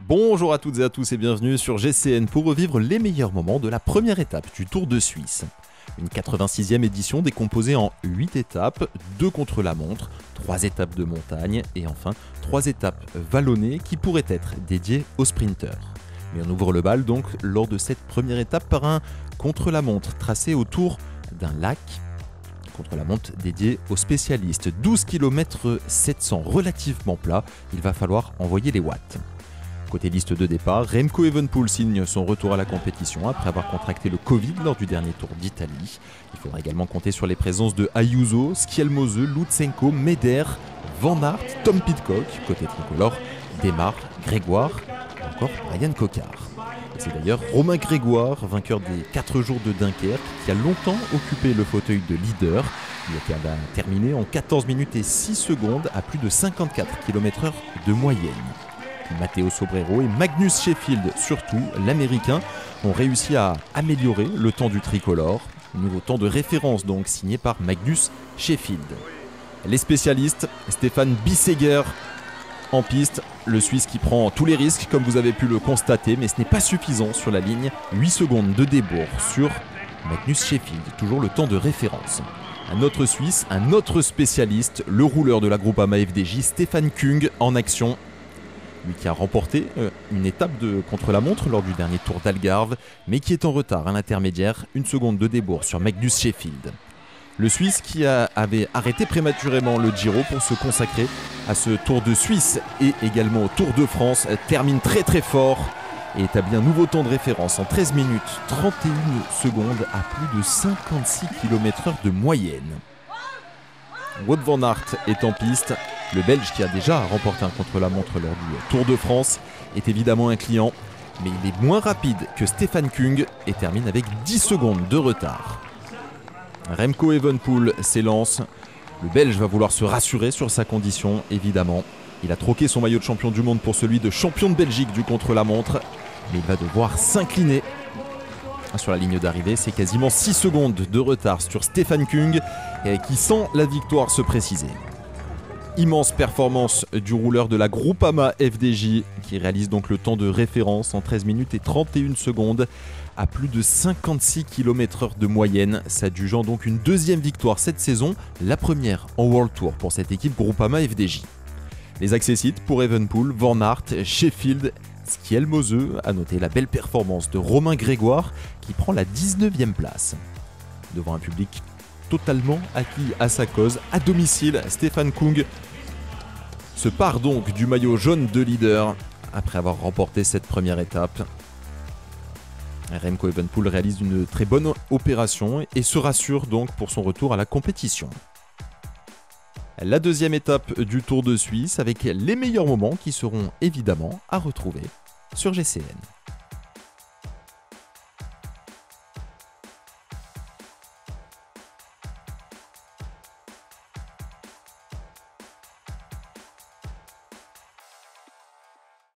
Bonjour à toutes et à tous et bienvenue sur GCN pour revivre les meilleurs moments de la première étape du Tour de Suisse. Une 86e édition décomposée en 8 étapes, 2 contre-la-montre, 3 étapes de montagne et enfin 3 étapes vallonnées qui pourraient être dédiées aux sprinteurs. Mais on ouvre le bal donc lors de cette première étape par un contre-la-montre tracé autour d'un lac. Contre-la-montre dédié aux spécialistes. 12 km 700 relativement plat, il va falloir envoyer les watts. Côté liste de départ, Remco Evenepoel signe son retour à la compétition après avoir contracté le Covid lors du dernier Tour d'Italie. Il faudra également compter sur les présences de Ayuso, Schielmose, Lutsenko, Meder, Van Aert, Tom Pidcock. Côté tricolore, Démare, Grégoire ou encore Ryan Coquard. Et c'est d'ailleurs Romain Grégoire, vainqueur des 4 jours de Dunkerque, qui a longtemps occupé le fauteuil de leader. Il a terminé en 14 minutes et 6 secondes à plus de 54 km/h de moyenne. Matteo Sobrero et Magnus Sheffield, surtout l'américain, ont réussi à améliorer le temps du tricolore. Nouveau temps de référence donc signé par Magnus Sheffield. Les spécialistes, Stefan Bissegger en piste, le Suisse qui prend tous les risques comme vous avez pu le constater, mais ce n'est pas suffisant sur la ligne. 8 secondes de débours sur Magnus Sheffield, toujours le temps de référence. Un autre Suisse, un autre spécialiste, le rouleur de la Groupama FDJ, Stefan Kung en action. Lui qui a remporté une étape de contre-la-montre lors du dernier Tour d'Algarve, mais qui est en retard à l'intermédiaire, 1 seconde de débours sur Magnus Sheffield. Le Suisse qui avait arrêté prématurément le Giro pour se consacrer à ce Tour de Suisse et également au Tour de France, termine très fort et établit un nouveau temps de référence en 13 minutes 31 secondes à plus de 56 km/h de moyenne. Wout van Aert est en piste. Le Belge qui a déjà remporté un contre-la-montre lors du Tour de France est évidemment un client, mais il est moins rapide que Stefan Kung et termine avec 10 secondes de retard. Remco Evenepoel s'élance. Le Belge va vouloir se rassurer sur sa condition, évidemment. Il a troqué son maillot de champion du monde pour celui de champion de Belgique du contre-la-montre, mais il va devoir s'incliner. Sur la ligne d'arrivée, c'est quasiment 6 secondes de retard sur Stefan Kung qui sent la victoire se préciser. Immense performance du rouleur de la Groupama FDJ qui réalise donc le temps de référence en 13 minutes et 31 secondes à plus de 56 km/h de moyenne, s'adjugeant donc une deuxième victoire cette saison, la première en World Tour pour cette équipe Groupama FDJ. Les accessites pour Evenepoel, Van Aert, Sheffield, Schielmose, à noter la belle performance de Romain Grégoire qui prend la 19e place. Devant un public totalement acquis à sa cause, à domicile, Stefan Kung se part donc du maillot jaune de leader après avoir remporté cette première étape. Remco Evenepoel réalise une très bonne opération et se rassure donc pour son retour à la compétition. La deuxième étape du Tour de Suisse avec les meilleurs moments qui seront évidemment à retrouver sur GCN.